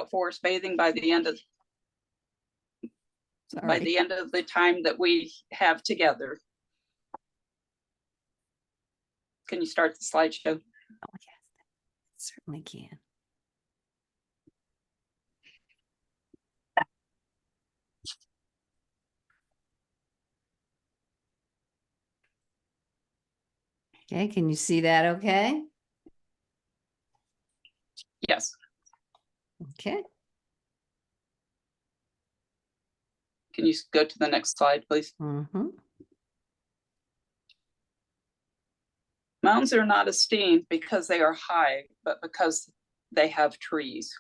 forest bathing by the end of the time that we have together. Can you start the slideshow? Oh, yes, certainly can. Okay, can you see that okay? Yes. Okay. Can you go to the next slide, please? Mm-hmm. Mountains are not esteemed because they are high, but because they have trees.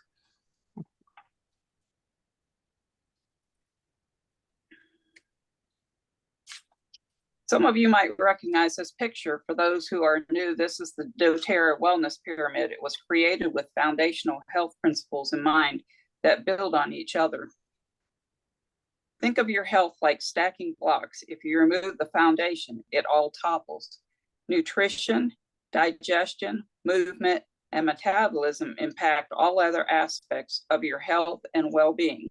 Some of you might recognize this picture. For those who are new, this is the doTERRA Wellness Pyramid. It was created with foundational health principles in mind that build on each other. Think of your health like stacking blocks. If you remove the foundation, it all topples. Nutrition, digestion, movement, and metabolism impact all other aspects of your health and well-being.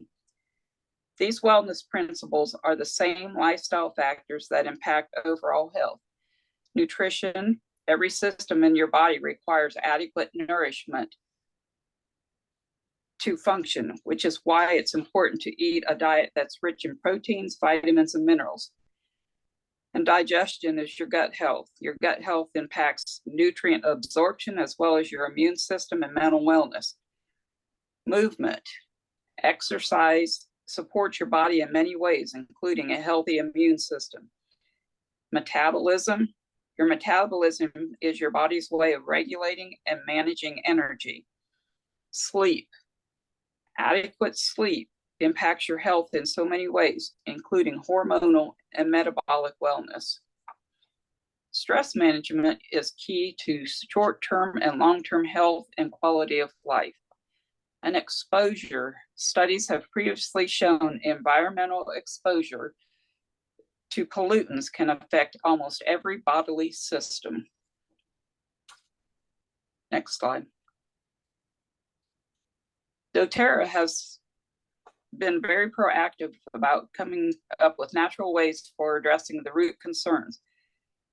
These wellness principles are the same lifestyle factors that impact overall health. Nutrition, every system in your body requires adequate nourishment to function, which is why it's important to eat a diet that's rich in proteins, vitamins, and minerals. And digestion is your gut health. Your gut health impacts nutrient absorption as well as your immune system and mental wellness. Movement, exercise supports your body in many ways, including a healthy immune system. Metabolism, your metabolism is your body's way of regulating and managing energy. Sleep, adequate sleep impacts your health in so many ways, including hormonal and metabolic wellness. Stress management is key to short-term and long-term health and quality of life. And exposure, studies have previously shown environmental exposure to pollutants can affect almost every bodily system. Next slide. doTERRA has been very proactive about coming up with natural ways for addressing the root concerns.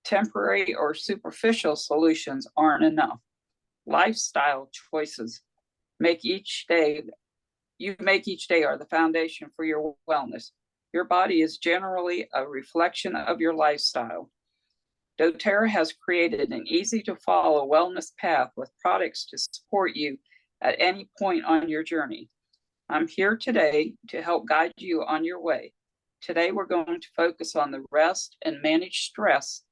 Temporary or superficial solutions aren't enough. Lifestyle choices make each day are the foundation for your wellness. Your body is generally a reflection of your lifestyle. doTERRA has created an easy to follow wellness path with products to support you at any point on your journey. I'm here today to help guide you on your way. Today, we're going to focus on the rest and manage stress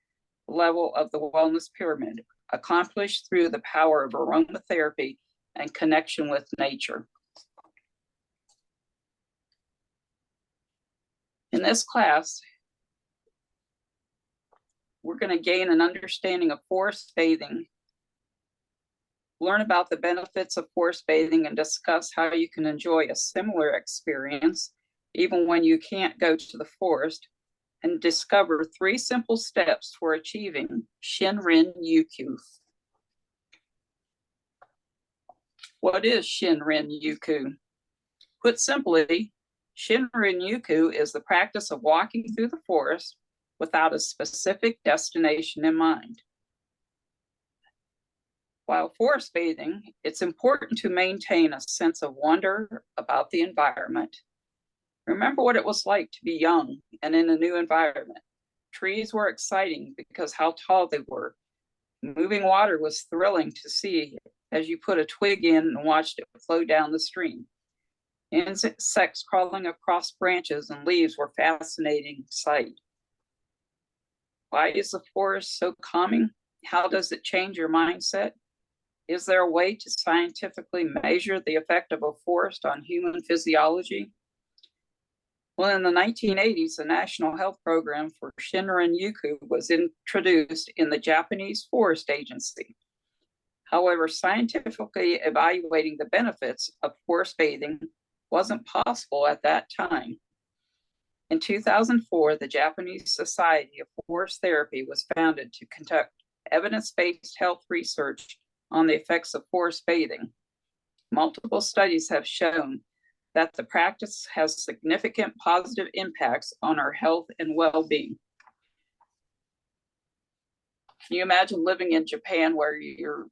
level of the wellness pyramid, accomplished through the power of aromatherapy and connection with nature. In this class, we're going to gain an understanding of forest bathing, learn about the benefits of forest bathing, and discuss how you can enjoy a similar experience even when you can't go to the forest, and discover 3 simple steps for achieving Shinrin-Yoku. What is Shinrin-Yoku? Put simply, Shinrin-Yoku is the practice of walking through the forest without a specific destination in mind. While forest bathing, it's important to maintain a sense of wonder about the environment. Remember what it was like to be young and in a new environment. Trees were exciting because how tall they were. Moving water was thrilling to see as you put a twig in and watched it flow down the stream. Insects crawling across branches and leaves were a fascinating sight. Why is the forest so calming? How does it change your mindset? Is there a way to scientifically measure the effect of a forest on human physiology? Well, in the 1980s, the National Health Program for Shinrin-Yoku was introduced in the Japanese Forest Agency. However, scientifically evaluating the benefits of forest bathing wasn't possible at that time. In 2004, the Japanese Society of Forest Therapy was founded to conduct evidence-based health research on the effects of forest bathing. Multiple studies have shown that the practice has significant positive impacts on our health and well-being. Can you imagine living in Japan where you're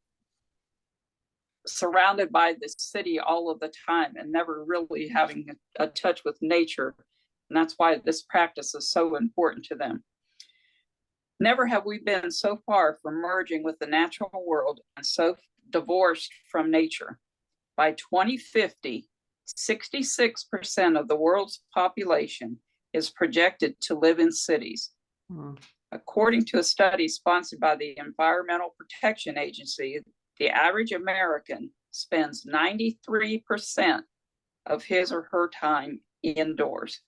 surrounded by the city all of the time and never really having a touch with nature? And that's why this practice is so important to them. Never have we been so far from merging with the natural world and so divorced from nature. By 2050, 66% of the world's population is projected to live in cities. According to a study sponsored by the Environmental Protection Agency, the average American spends 93% of his or her time indoors.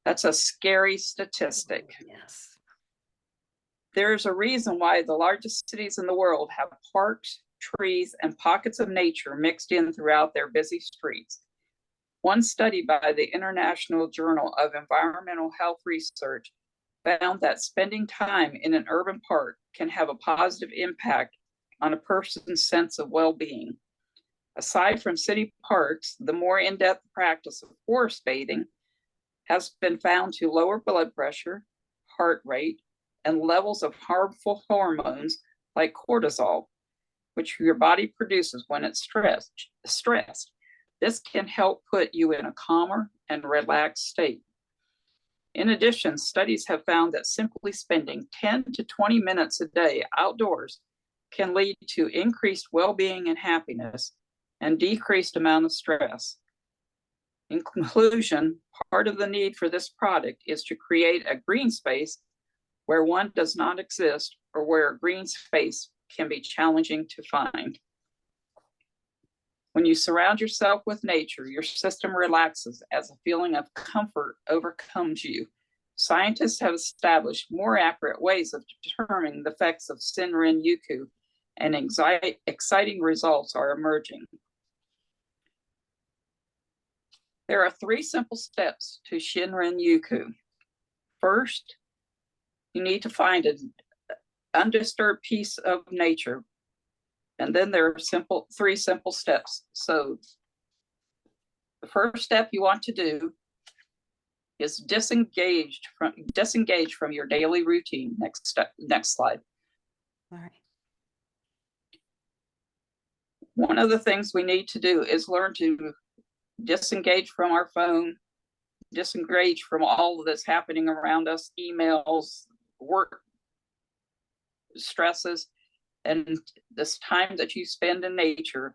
That's a scary statistic. Yes. There's a reason why the largest cities in the world have parks, trees, and pockets of nature mixed in throughout their busy streets. One study by the International Journal of Environmental Health Research found that spending time in an urban park can have a positive impact on a person's sense of well-being. Aside from city parks, the more in-depth practice of forest bathing has been found to lower blood pressure, heart rate, and levels of harmful hormones like cortisol, which your body produces when it's stressed. This can help put you in a calmer and relaxed state. In addition, studies have found that simply spending 10 to 20 minutes a day outdoors can lead to increased well-being and happiness and decreased amount of stress. In conclusion, part of the need for this product is to create a green space where one does not exist or where a green space can be challenging to find. When you surround yourself with nature, your system relaxes as a feeling of comfort overcomes you. Scientists have established more accurate ways of determining the effects of Shinrin-Yoku, and exciting results are emerging. There are 3 simple steps to Shinrin-Yoku. First, you need to find an undisturbed piece of nature. And then there are 3 simple steps. So the first step you want to do is disengage from your daily routine. Next slide. All right. One of the things we need to do is learn to disengage from our phone, disengage from all of this happening around us, emails, work stresses, and this time that you spend in nature.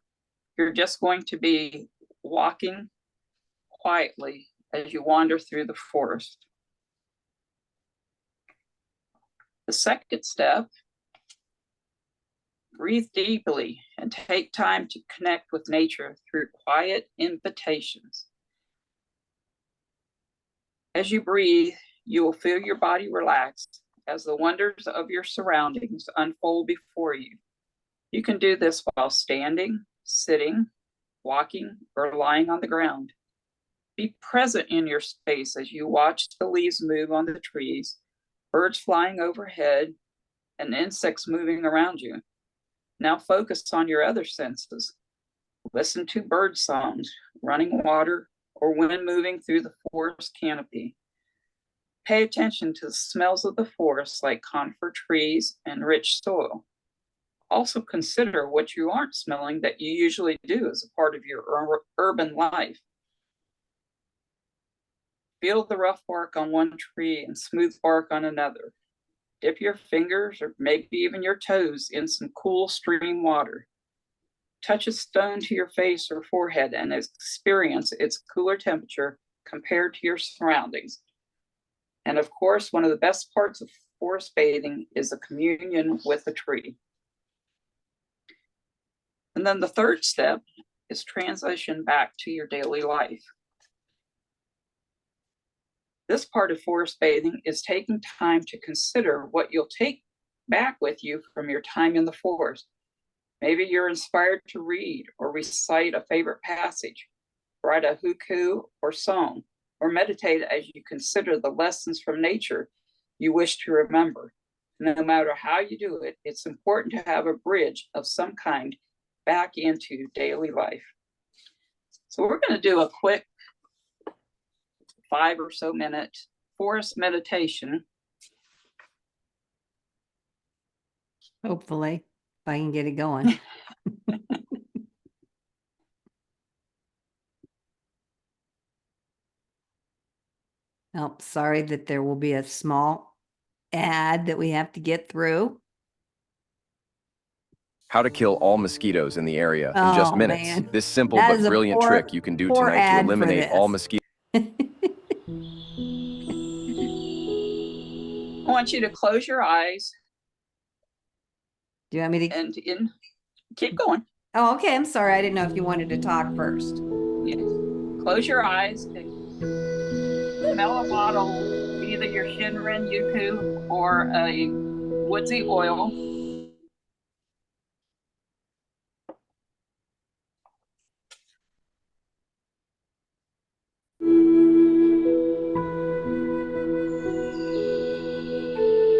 You're just going to be walking quietly as you wander through the forest. The second step, breathe deeply and take time to connect with nature through quiet invitations. As you breathe, you will feel your body relax as the wonders of your surroundings unfold before you. You can do this while standing, sitting, walking, or lying on the ground. Be present in your space as you watch the leaves move on the trees, birds flying overhead, and insects moving around you. Now focus on your other senses. Listen to bird songs, running water, or wind moving through the forest canopy. Pay attention to the smells of the forest like conifer trees and rich soil. Also consider what you aren't smelling that you usually do as a part of your urban life. Feel the rough bark on one tree and smooth bark on another. Dip your fingers or maybe even your toes in some cool stream water. Touch a stone to your face or forehead and experience its cooler temperature compared to your surroundings. And of course, one of the best parts of forest bathing is a communion with a tree. And then the third step is transition back to your daily life. This part of forest bathing is taking time to consider what you'll take back with you from your time in the forest. Maybe you're inspired to read or recite a favorite passage, write a haiku or song, or meditate as you consider the lessons from nature you wish to remember. No matter how you do it, it's important to have a bridge of some kind back into daily life. So we're going to do a quick 5 or so minute forest meditation. Hopefully, if I can get it going. Oh, sorry that there will be a small ad that we have to get through. How to kill all mosquitoes in the area in just minutes. Man. This simple That but is a brilliant poor- trick you can do poor tonight to ad for eliminate all this. mosquitoes. I want you to close your eyes Do you want me to? and keep going. Oh, okay. I'm sorry. I didn't know if you wanted to talk first. Yes. Close your eyes and smell a bottle, either your Shinrin-Yoku or a woodsy oil.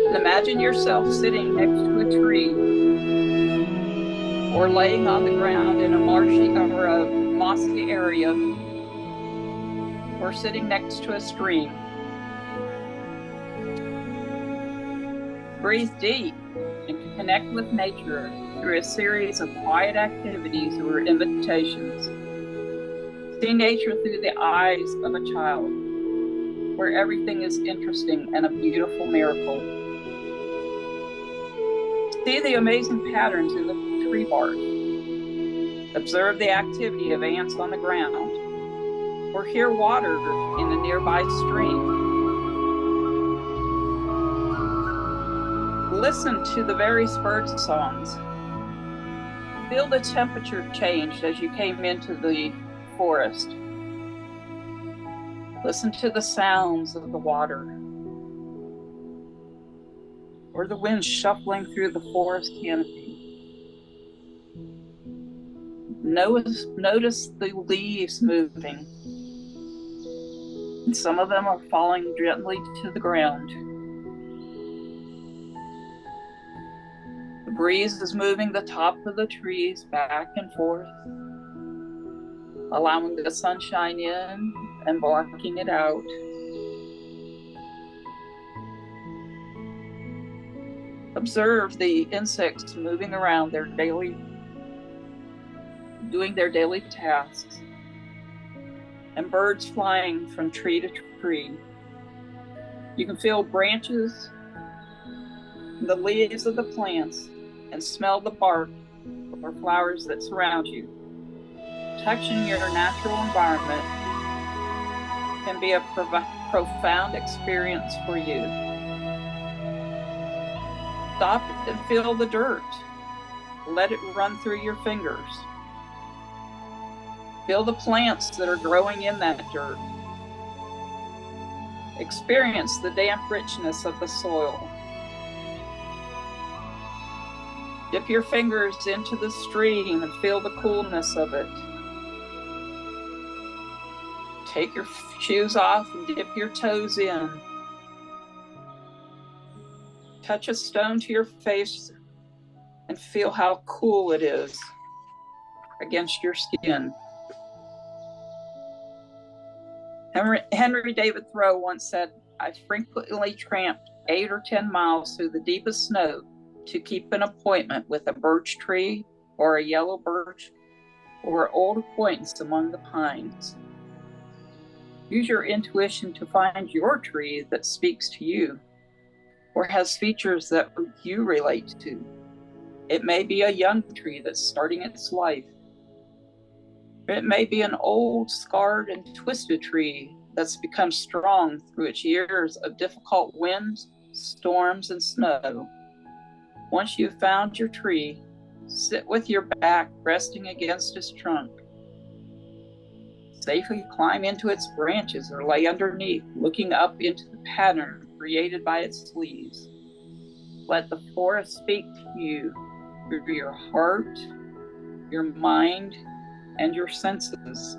And imagine yourself sitting next to a tree or laying on the ground in a marshy or a mossy area or sitting next to a stream. Breathe deep and connect with nature through a series of quiet activities or invitations. See nature through the eyes of a child, where everything is interesting and a beautiful miracle. See the amazing patterns in the tree bark. Observe the activity of ants on the ground, or hear water in a nearby stream. Listen to the various bird songs. Feel the temperature change as you came into the forest. Listen to the sounds of the water or the wind shuffling through the forest canopy. Notice the leaves moving. And some of them are falling gently to the ground. The breeze is moving the top of the trees back and forth, allowing the sunshine in and blocking it out. Observe the insects moving around doing their daily tasks, and birds flying from tree to tree. You can feel branches, the leaves of the plants, and smell the bark or flowers that surround you. Touching your natural environment can be a profound experience for you. Stop and feel the dirt. Let it run through your fingers. Feel the plants that are growing in that dirt. Experience the damp richness of the soil. Dip your fingers into the stream and feel the coolness of it. Take your shoes off and dip your toes in. Touch a stone to your face and feel how cool it is against your skin. Henry David Thoreau once said, "I frequently tramped 8 or 10 miles through the deepest snow to keep an appointment with a birch tree or a yellow birch or an old acquaintance among the pines." Use your intuition to find your tree that speaks to you or has features that you relate to. It may be a young tree that's starting its life. It may be an old, scarred, and twisted tree that's become strong through its years of difficult winds, storms, and snow. Once you've found your tree, sit with your back resting against its trunk. Safely climb into its branches or lay underneath, looking up into the pattern created by its leaves. Let the forest speak to you through your heart, your mind, and your senses.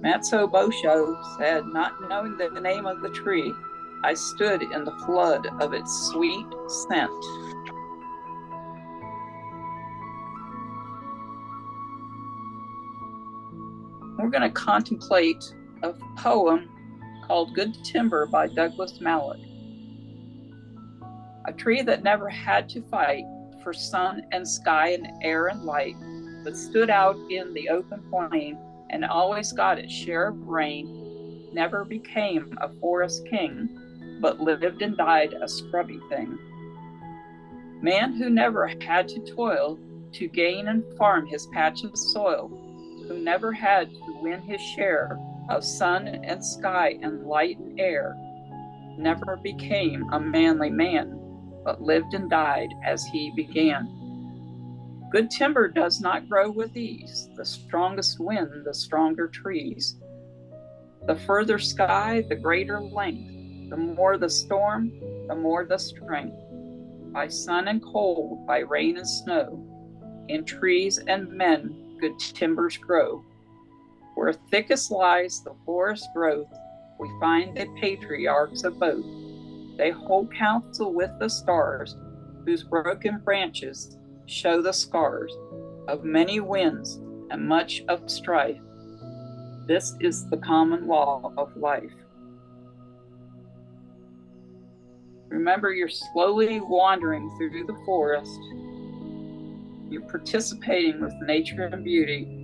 Matsuo Bosho said, "Not knowing the name of the tree, I stood in the flood of its sweet scent." We're going to contemplate a poem called Good Timber by Douglas Mallock. A tree that never had to fight for sun and sky and air and light, but stood out in the open plain and always got its share of rain, never became a forest king, but lived and died a scrubby thing. Man who never had to toil to gain and farm his patch of soil, who never had to win his share of sun and sky and light and air, never became a manly man, but lived and died as he began. Good timber does not grow with ease, the strongest wind, the stronger trees. The further sky, the greater length, the more the storm, the more the strength. By sun and cold, by rain and snow, in trees and men, good timbers grow. Where thickest lies the forest growth, we find the patriarchs of both. They hold counsel with the stars, whose broken branches show the scars of many winds and much of strife. This is the common law of life. Remember, you're slowly wandering through the forest. You're participating with nature and beauty.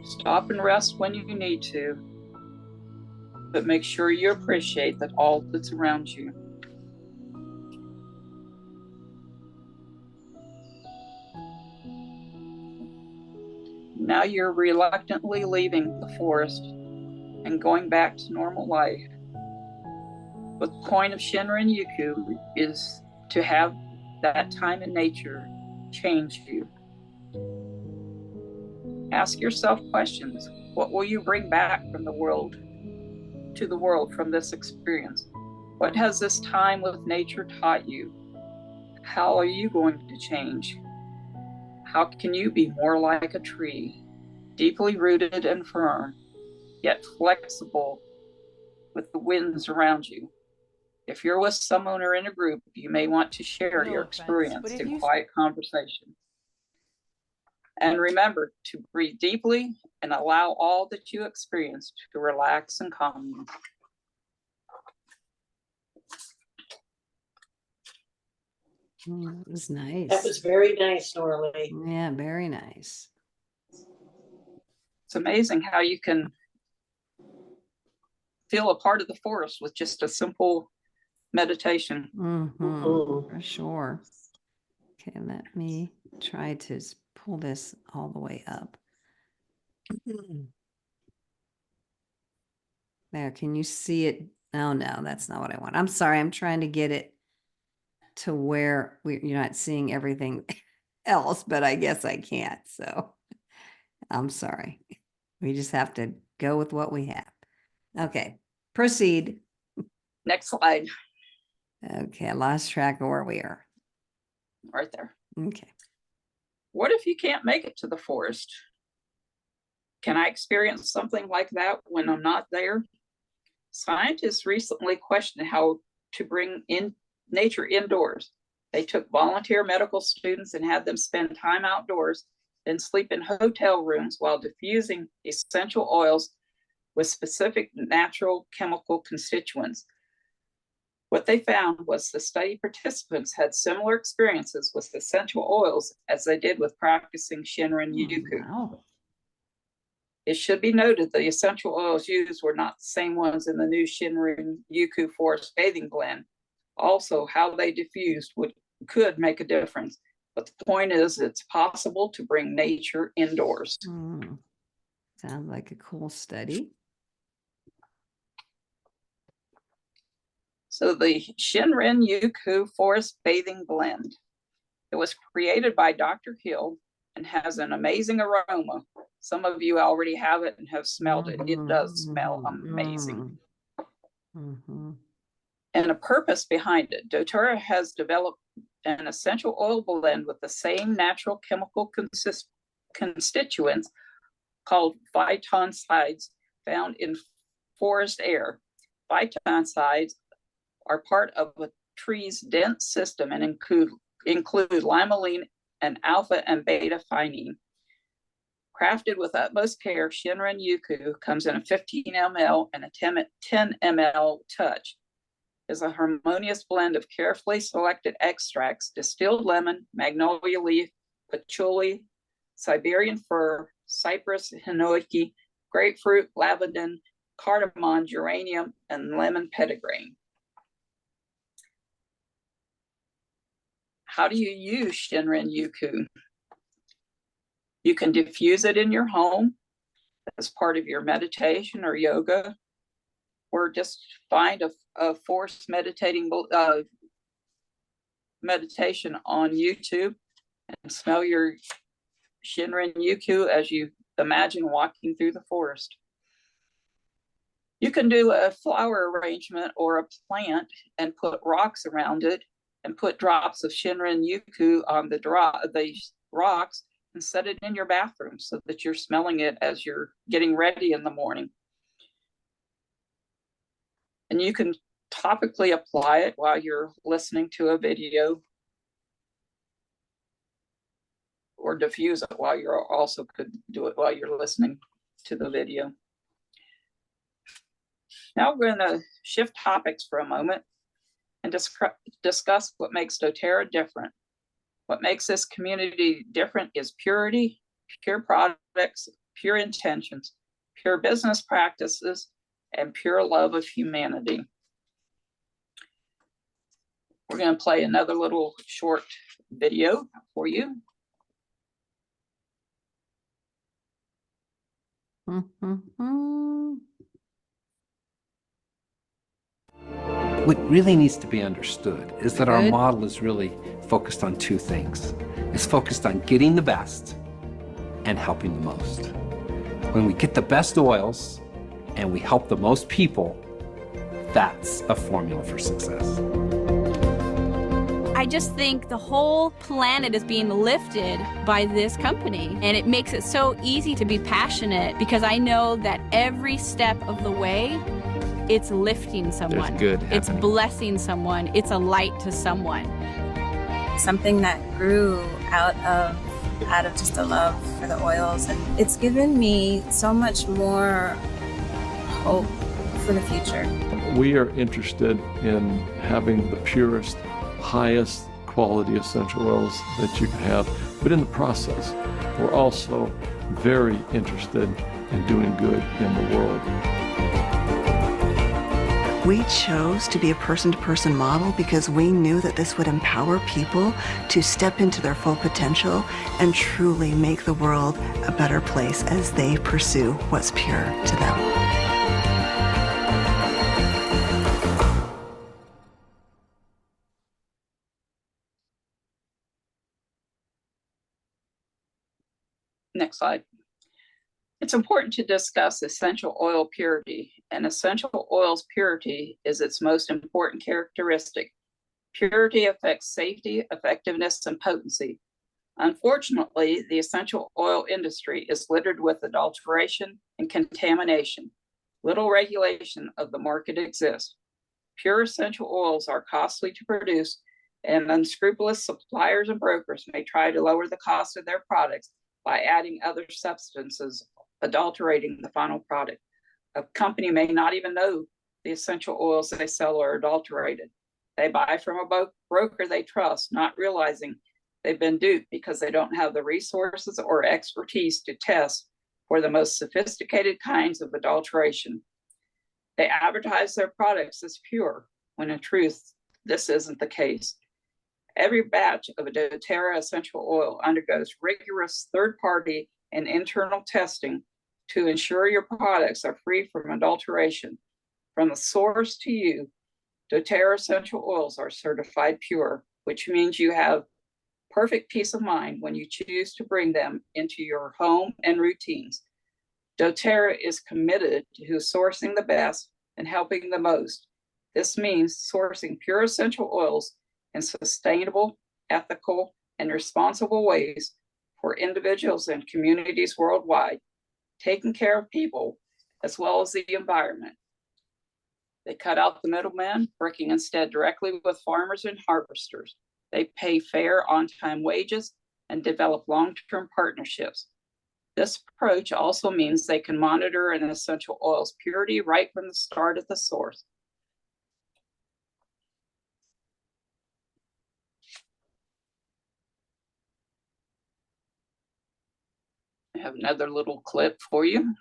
Stop and rest when you need to, but make sure you appreciate that all that's around you. Now you're reluctantly leaving the forest and going back to normal life. But the point of Shinrin-Yoku is to have that time in nature change you. Ask yourself questions. What will you bring back from the world to the world from this experience? What has this time with nature taught you? How are you going to change? How can you be more like a tree, deeply rooted and firm, yet flexible with the winds around you? If you're with someone or in a group, you may want to share your experience in quiet conversation. And remember to breathe deeply and allow all that you experience to relax and calm you. That was nice. That was very nice, Norley. Yeah, very nice. It's amazing how you can feel a part of the forest with just a simple meditation. For sure. Okay, let me try to pull this all the way up. There, can you see it? Oh, no, that's not what I want. I'm sorry. I'm trying to get it to where you're not seeing everything else, but I guess I can't. So I'm sorry. We just have to go with what we have. Okay, proceed. Next slide. Okay, I lost track of where we are. Right there. Okay. What if you can't make it to the forest? Can I experience something like that when I'm not there? Scientists recently questioned how to bring in nature indoors. They took volunteer medical students and had them spend time outdoors, then sleep in hotel rooms while diffusing essential oils with specific natural chemical constituents. What they found was the study participants had similar experiences with essential oils as they did with practicing Shinrin-Yoku. Wow. It should be noted the essential oils used were not the same ones in the new Shinrin-Yoku forest bathing blend. Also, how they diffused could make a difference. But the point is, it's possible to bring nature indoors. Sounds like a cool study. So the Shinrin-Yoku forest bathing blend. It was created by Dr. Hill and has an amazing aroma. Some of you already have it and have smelled it. It does smell amazing. And a purpose behind it. doTERRA has developed an essential oil blend with the same natural chemical constituents called phytoncides found in forest air. Phytoncides are part of a tree's dense system and include limonene and alpha and beta phenine. Crafted with utmost care, Shinrin-Yoku comes in a 15 ml and a 10 ml touch. Is a harmonious blend of carefully selected extracts, distilled lemon, magnolia leaf, patchouli, Siberian fir, cypress, hinoki, grapefruit, lavender, cardamom, geranium, and lemon petitgrain. How do you use Shinrin-Yoku? You can diffuse it in your home as part of your meditation or yoga, or just find a forced meditation on YouTube and smell your Shinrin-Yoku as you imagine walking through the forest. You can do a flower arrangement or a plant and put rocks around it and put drops of Shinrin-Yoku on the rocks and set it in your bathroom so that you're smelling it as you're getting ready in the morning. And you can topically apply it while you're listening to a video, or diffuse it while you're also could do it while you're listening to the video. Now we're going to shift topics for a moment and discuss what makes doTERRA different. What makes this community different is purity, pure products, pure intentions, pure business practices, and pure love of humanity. We're going to play another little short video for you. What really needs to be understood is that our model is really focused on two things. It's focused on getting the best and helping the most. When we get the best oils and we help the most people, that's a formula for success. I just think the whole planet is being lifted by this company, and it makes it so easy to be passionate because I know that every step of the way, it's lifting someone. There's good happening. It's blessing someone. It's a light to someone. Something that grew out of just a love for the oils, and it's given me so much more hope for the future. We are interested in having the purest, highest quality essential oils that you can have, but in the process, we're also very interested in doing good in the world. We chose to be a person-to-person model because we knew that this would empower people to step into their full potential and truly make the world a better place as they pursue what's pure to them. Next slide. It's important to discuss essential oil purity, and essential oil's purity is its most important characteristic. Purity affects safety, effectiveness, and potency. Unfortunately, the essential oil industry is littered with adulteration and contamination. Little regulation of the market exists. Pure essential oils are costly to produce, and unscrupulous suppliers and brokers may try to lower the cost of their products by adding other substances, adulterating the final product. A company may not even know the essential oils they sell are adulterated. They buy from a broker they trust, not realizing they've been duped because they don't have the resources or expertise to test for the most sophisticated kinds of adulteration. They advertise their products as pure, when in truth, this isn't the case. Every batch of a doTERRA essential oil undergoes rigorous third-party and internal testing to ensure your products are free from adulteration. From the source to you, doTERRA essential oils are certified pure, which means you have perfect peace of mind when you choose to bring them into your home and routines. doTERRA is committed to sourcing the best and helping the most. This means sourcing pure essential oils in sustainable, ethical, and responsible ways for individuals and communities worldwide, taking care of people as well as the environment. They cut out the middlemen, working instead directly with farmers and harvesters. They pay fair on-time wages and develop long-term partnerships. This approach also means they can monitor an essential oil's purity right from the start at the source. I have another little clip for you.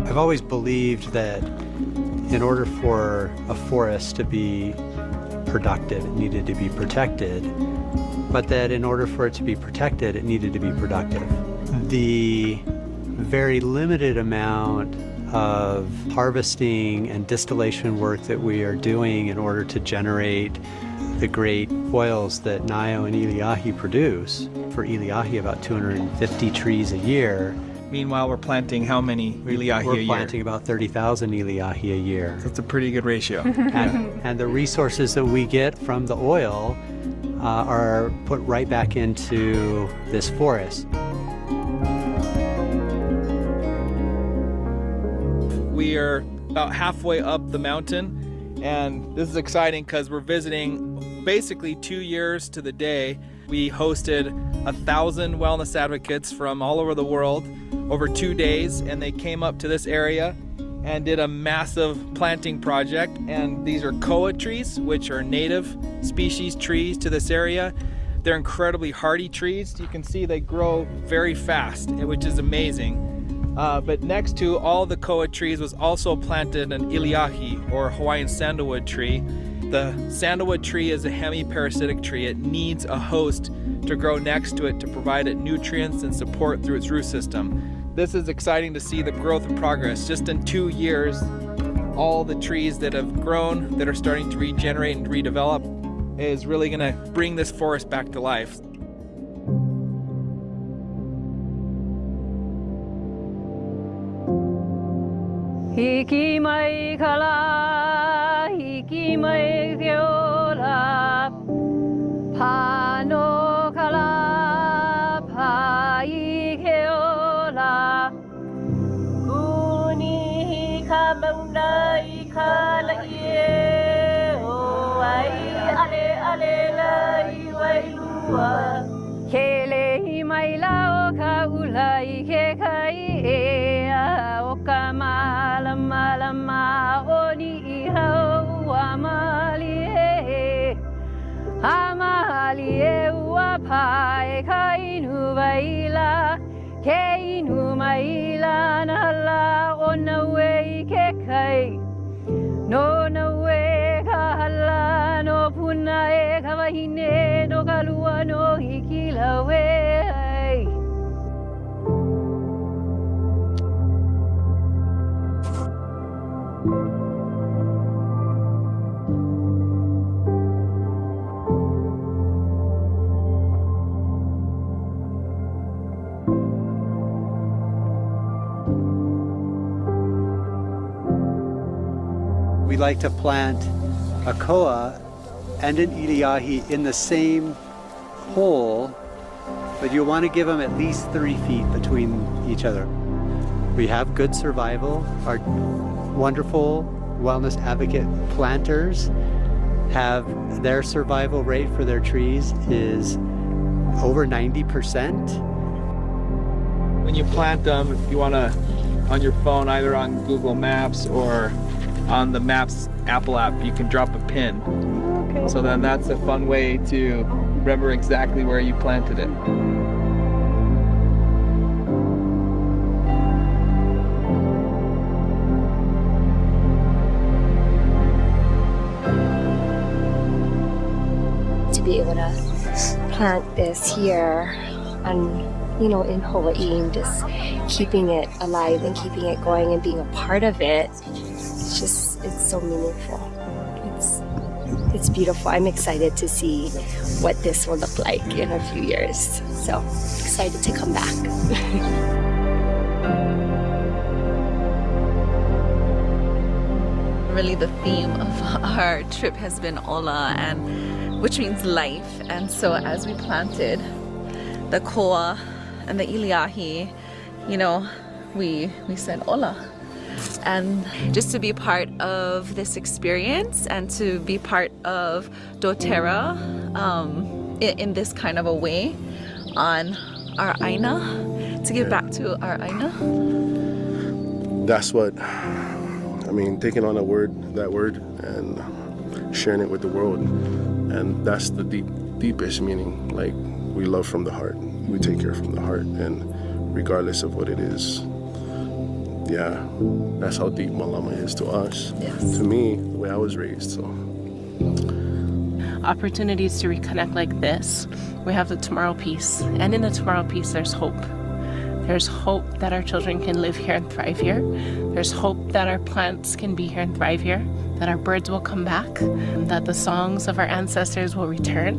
I've always believed that in order for a forest to be productive, it needed to be protected, but that in order for it to be protected, it needed to be productive. The very limited amount of harvesting and distillation work that we are doing in order to generate the great oils that Nayo and Iliahi produce. For Iliahi, about 250 trees a year. Meanwhile, we're planting how many Iliahi a year? We're planting about 30,000 Iliahi a year. That's a pretty good ratio. And the resources that we get from the oil are put right back into this forest. We are about halfway up the mountain, and this is exciting because we're visiting basically 2 years to the day. We hosted 1,000 wellness advocates from all over the world over 2 days, and they came up to this area and did a massive planting project. And these are koa trees, which are native species trees to this area. They're incredibly hardy trees. You can see they grow very fast, which is amazing. But next to all the koa trees was also planted an iliahi, or Hawaiian sandalwood tree. The sandalwood tree is a hemiparasitic tree. It needs a host to grow next to it to provide it nutrients and support through its root system. This is exciting to see the growth and progress. Just in 2 years, all the trees that have grown, that are starting to regenerate and redevelop, is really gonna bring this forest back to life. Hiki mai kala, hiki mai keola, pano kala, pai keola. Kuni ka mauna I kala ie, o ai ale ale la I wailua. Kele I mai la o ka ula I ke kai e a o ka malama oni I hau amalie. Amalie ua pae ka inu waila, ke inu maila na la o na wei ke kai. No na we ka hala, no puna e ka wahine, no ka lua no hiki la wei. We like to plant a koa and an iliahi in the same hole, but you want to give them at least 3 feet between each other. We have good survival. Our wonderful wellness advocate planters have their survival rate for their trees is over 90%. When you plant them, if you wanna, on your phone, either on Google Maps or on the Maps Apple app, you can drop a pin. Okay. So then that's a fun way to remember exactly where you planted it. To be able to plant this here on you know, in Hawaii, and just keeping it alive and keeping it going and being a part of it. It's so meaningful. It's beautiful. I'm excited to see what this will look like in a few years. So excited to come back. Really, the theme of our trip has been Ola, and which means life. And so as we planted the koa and the iliahi, you know, we said Ola. And just to be part of this experience and to be part of doTERRA in this kind of a way on our aina, to give back to our aina. That's what, I mean, taking on that word and sharing it with the world. And that's the deepest meaning. Like, we love from the heart. We take care from the heart, and regardless of what it is. Yeah, that's how deep Malama is to us. Yes. To me, the way I was raised, so. Opportunities to reconnect like this. We have the Tomorrow Piece, and in the Tomorrow Piece, there's hope. There's hope that our children can live here and thrive here. There's hope that our plants can be here and thrive here, that our birds will come back, that the songs of our ancestors will return.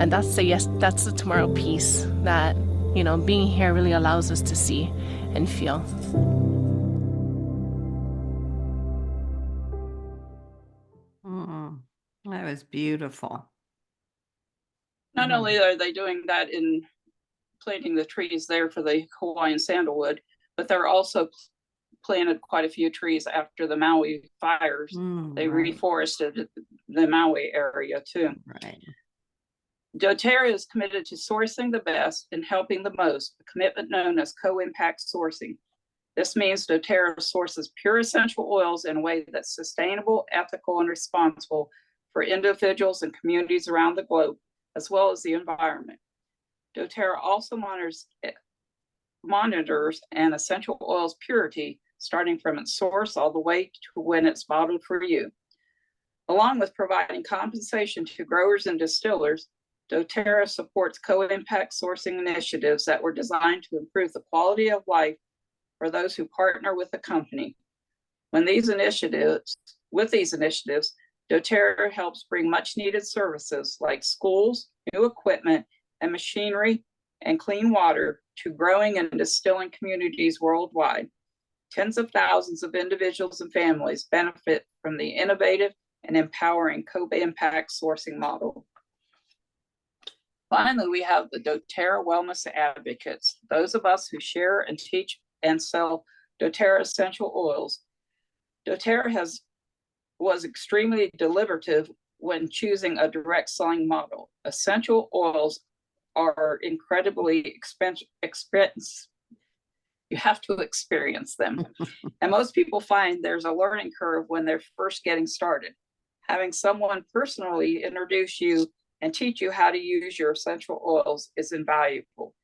And that's the Tomorrow Piece that, you know, being here really allows us to see and feel. That was beautiful. Not only are they doing that in planting the trees there for the Hawaiian sandalwood, but they're also planted quite a few trees after the Maui fires. They reforested the Maui area too. Right. doTERRA is committed to sourcing the best and helping the most, a commitment known as co-impact sourcing. This means doTERRA sources pure essential oils in a way that's sustainable, ethical, and responsible for individuals and communities around the globe, as well as the environment. doTERRA also monitors an essential oil's purity, starting from its source all the way to when it's bottled for you. Along with providing compensation to growers and distillers, doTERRA supports co-impact sourcing initiatives that were designed to improve the quality of life for those who partner with the company. With these initiatives, doTERRA helps bring much needed services like schools, new equipment, and machinery and clean water to growing and distilling communities worldwide. Tens of thousands of individuals and families benefit from the innovative and empowering co-impact sourcing model. Finally, we have the doTERRA Wellness Advocates, those of us who share and teach and sell doTERRA essential oils. doTERRA was extremely deliberative when choosing a direct selling model. Essential oils are incredibly expensive. You have to experience them. And most people find there's a learning curve when they're first getting started. Having someone personally introduce you and teach you how to use your essential oils is invaluable.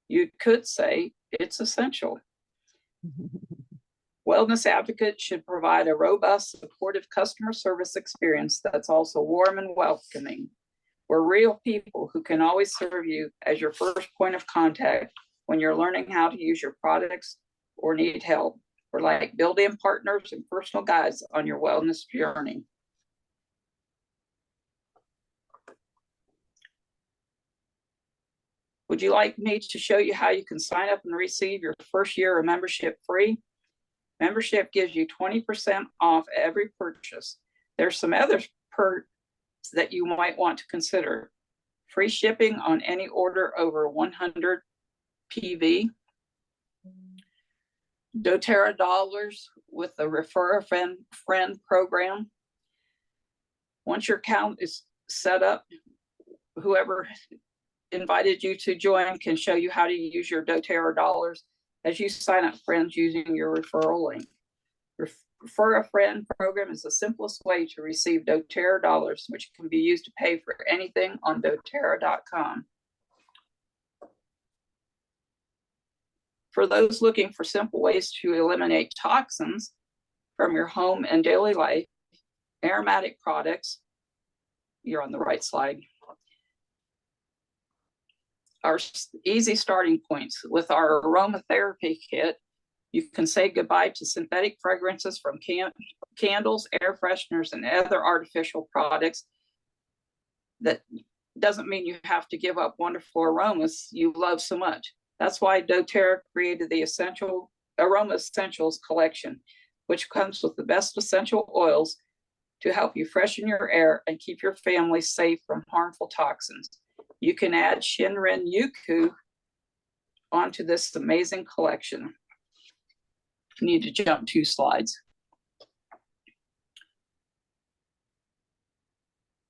You could say it's essential. Wellness Advocates should provide a robust, supportive customer service experience that's also warm and welcoming. We're real people who can always serve you as your first point of contact when you're learning how to use your products or need help. We're like built-in partners and personal guides on your wellness journey. Would you like me to show you how you can sign up and receive your first year of membership free? Membership gives you 20% off every purchase. There's some other perks that you might want to consider. Free shipping on any order over 100 PV. doTERRA dollars with the Refer a Friend program. Once your account is set up, whoever invited you to join can show you how to use your doTERRA dollars as you sign up friends using your referral link. Refer a Friend program is the simplest way to receive doTERRA dollars, which can be used to pay for anything on doTERRA.com. For those looking for simple ways to eliminate toxins from your home and daily life, aromatic products, you're on the right slide, our easy starting points. With our aromatherapy kit, you can say goodbye to synthetic fragrances from candles, air fresheners, and other artificial products. That doesn't mean you have to give up wonderful aromas you love so much. That's why doTERRA created the Aroma Essentials collection, which comes with the best essential oils to help you freshen your air and keep your family safe from harmful toxins. You can add Shinrin-Yoku onto this amazing collection. You need to jump 2 slides.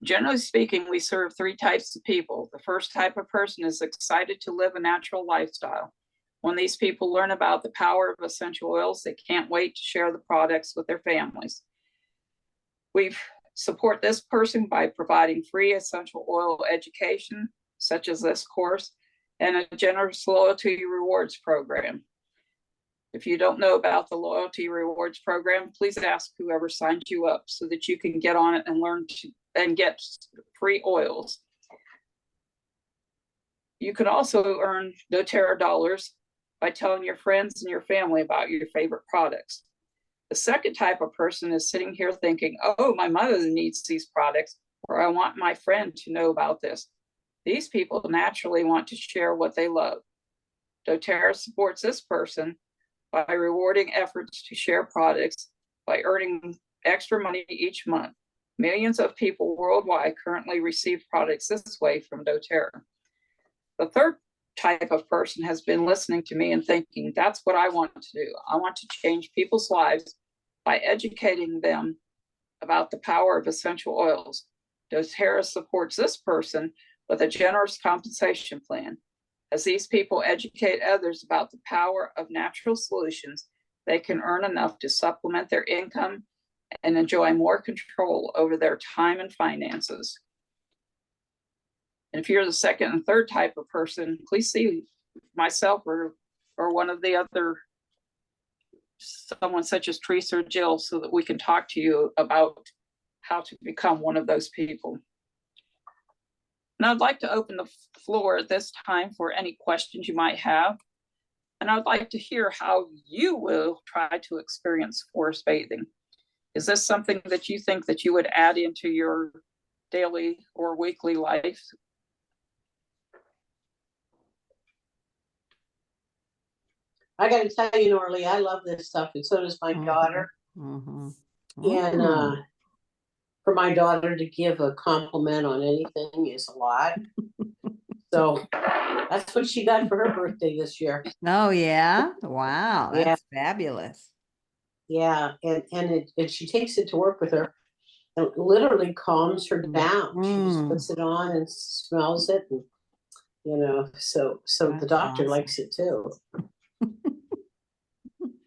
Generally speaking, we serve 3 types of people. The first type of person is excited to live a natural lifestyle. When these people learn about the power of essential oils, they can't wait to share the products with their families. We support this person by providing free essential oil education, such as this course, and a generous loyalty rewards program. If you don't know about the loyalty rewards program, please ask whoever signed you up so that you can get on it and learn and get free oils. You can also earn doTERRA dollars by telling your friends and your family about your favorite products. The second type of person is sitting here thinking, oh, my mother needs these products, or I want my friend to know about this. These people naturally want to share what they love. doTERRA supports this person by rewarding efforts to share products by earning extra money each month. Millions of people worldwide currently receive products this way from doTERRA. The third type of person has been listening to me and thinking, that's what I want to do. I want to change people's lives by educating them about the power of essential oils. doTERRA supports this person with a generous compensation plan. As these people educate others about the power of natural solutions, they can earn enough to supplement their income and enjoy more control over their time and finances. And if you're the second and third type of person, please see myself or one of the other, someone such as Teresa or Jill, so that we can talk to you about how to become one of those people. And I'd like to open the floor at this time for any questions you might have. And I'd like to hear how you will try to experience forest bathing. Is this something that you think that you would add into your daily or weekly life? I got to tell you, Norley, I love this stuff, and so does my daughter. And for my daughter to give a compliment on anything is a lot. So that's what she got for her birthday this year. Oh yeah! Wow, that's fabulous. Yeah, and she takes it to work with her. It literally calms her down. She just puts it on and smells it, and so That's the doctor awesome. likes it too.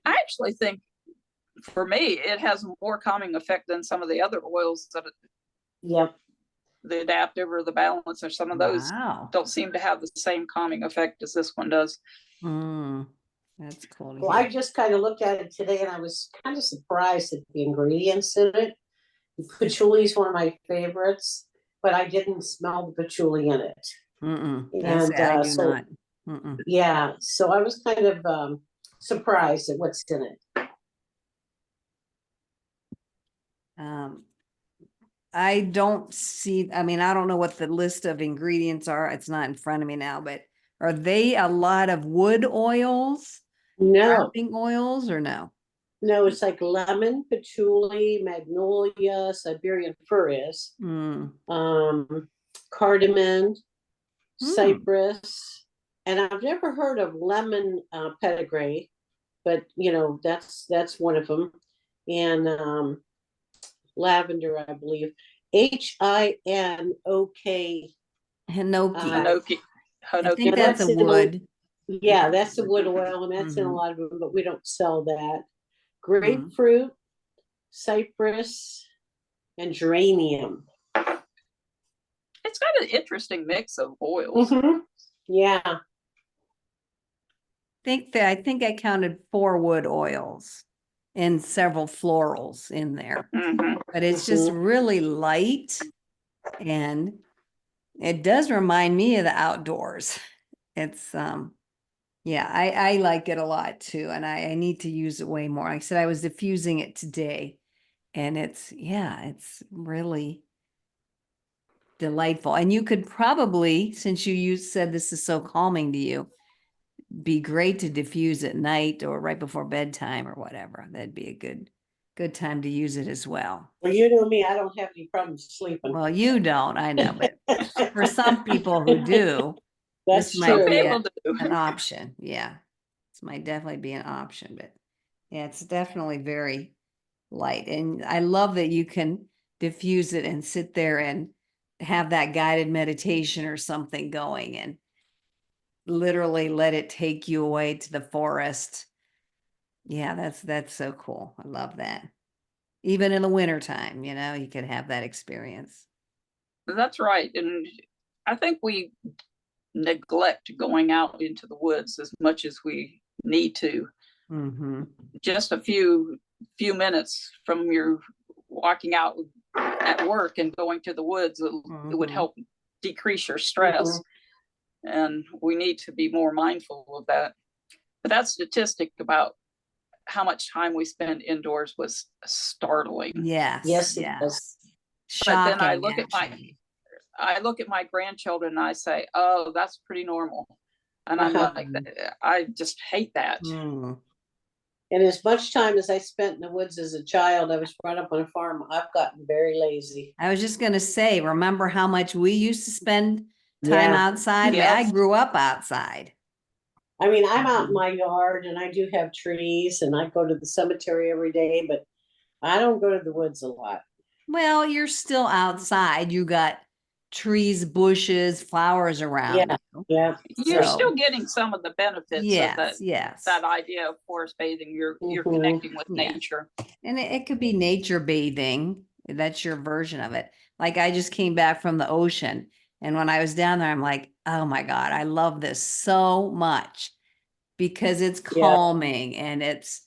I actually think, for me, it has more calming effect than some of the other oils that the adaptive or the balance, or some of those don't seem to have the same calming effect as this one does. That's cool. Well, I just kind of looked at it today, and I was kind of surprised at the ingredients in it. Patchouli is one of my favorites, but I didn't smell the patchouli in it. And I do not. Yeah, so I was kind of surprised at what's in it. I don't see, I mean, I don't know what the list of ingredients are. It's not in front of me now, but are they a lot of wood oils? No. Wrapping oils or no? No, it's like lemon, patchouli, magnolia, Siberian furze, cardamom, cypress, and I've never heard of lemon pedigree, but that's one of them, and lavender, I believe, Hinoki. Hinoki. I think that's a wood. Yeah, that's the wood oil, and that's in a lot of them, but we don't sell that. Grapefruit, cypress, and geranium. It's got an interesting mix of oils. Yeah. I think I counted 4 wood oils and several florals in there. But it's just really light, and it does remind me of the outdoors. It's yeah, I like it a lot too, and I need to use it way more. Like I said, I was diffusing it today, and it's really delightful. And you could probably, since you said this is so calming to you, be great to diffuse at night or right before bedtime or whatever. That'd be a good time to use it as well. Well, you know me, I don't have any problems sleeping. Well, you don't, I know, but for some people who do, That's this might true. be People do. an option. Yeah, this might definitely be an option, but yeah, it's definitely very light. And I love that you can diffuse it and sit there and have that guided meditation or something going and literally let it take you away to the forest. Yeah, that's so cool. I love that. Even in the wintertime, you could have that experience. That's right. And I think we neglect going out into the woods as much as we need to. Mm-hmm. Just a few minutes from your walking out at work and going to the woods, it would help decrease your stress. And we need to be more mindful of that. But that statistic about how much time we spend indoors was startling. Yes. Yes, it was. Shocking. But then I look at my grandchildren and I say, oh, that's pretty normal. And I'm like, I just hate that. Mm. And as much time as I spent in the woods as a child, I was brought up on a farm. I've gotten very lazy. I was just going to say, remember how much we used to spend time outside? Yes. I mean, I grew up outside. I mean, I'm out in my yard and I do have trees and I go to the cemetery every day, but I don't go to the woods a lot. Well, you're still outside. You got trees, bushes, flowers around. Yeah. You're still getting some of the benefits of that. Yes. That idea of forest bathing. You're connecting with nature. And it could be nature bathing. That's your version of it. Like I just came back from the ocean. And when I was down there, I'm like, oh my God, I love this so much because it's calming and it's,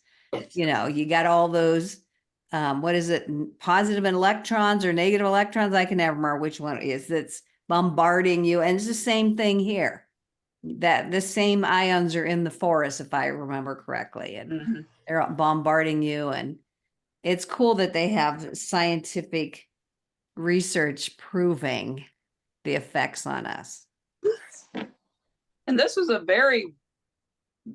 you got all those, what is it? Positive electrons or negative electrons? I can never remember which one it is that's bombarding you. And it's the same thing here. That the same ions are in the forest, if I remember correctly. And they're bombarding you. And it's cool that they have scientific research proving the effects on us. And this is a very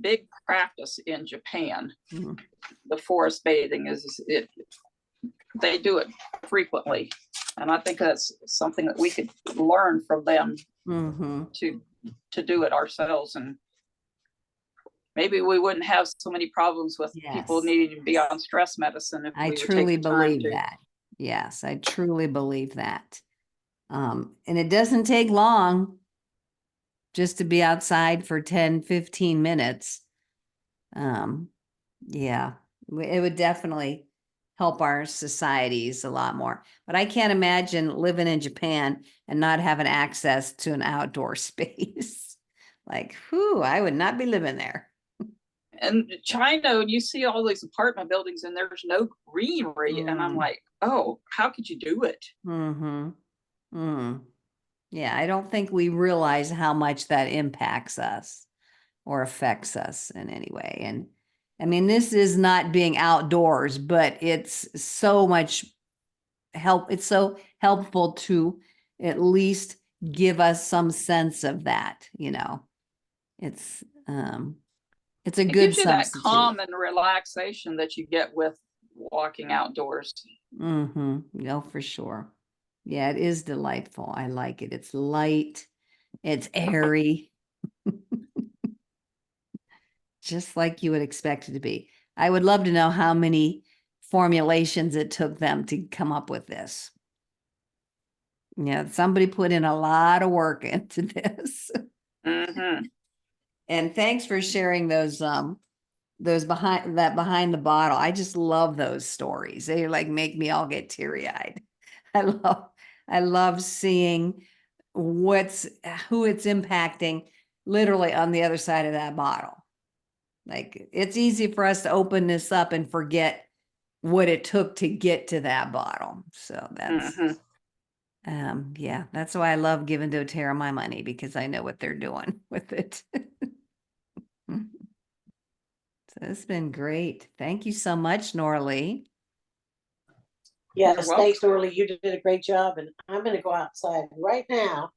big practice in Japan. The forest bathing they do it frequently. And I think that's something that we could learn from them to do it ourselves. And maybe we wouldn't have so many problems with people needing to be on stress medicine if I truly believe that. Yes, I truly believe that. And it doesn't take long just to be outside for 10, 15 minutes. Yeah, it would definitely help our societies a lot more. But I can't imagine living in Japan and not having access to an outdoor space. Like, I would not be living there. And China, you see all these apartment buildings and there's no greenery. And I'm like, oh, how could you do it? Yeah, I don't think we realize how much that impacts us or affects us in any way. And I mean, this is not being outdoors, but it's so much help. It's so helpful to at least give us some sense of that, It's a good gives you substitute. that calm and relaxation that you get with walking outdoors. No, for sure. Yeah, it is delightful. I like it. It's light. It's airy. Just like you would expect it to be. I would love to know how many formulations it took them to come up with this. Somebody put in a lot of work into this. And thanks for sharing those behind the bottle. I just love those stories. They make me all get teary-eyed. I love seeing who it's impacting literally on the other side of that bottle. Like it's easy for us to open this up and forget what it took to get to that bottle. So Yeah, that's why I love giving doTERRA my money, because I know what they're doing with it. So it's been great. Thank you so much, Norlie. Yes, You're thanks, Norlie. You did a great job, and I'm going to go outside right now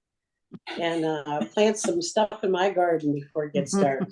and plant some stuff in my garden before it gets dark.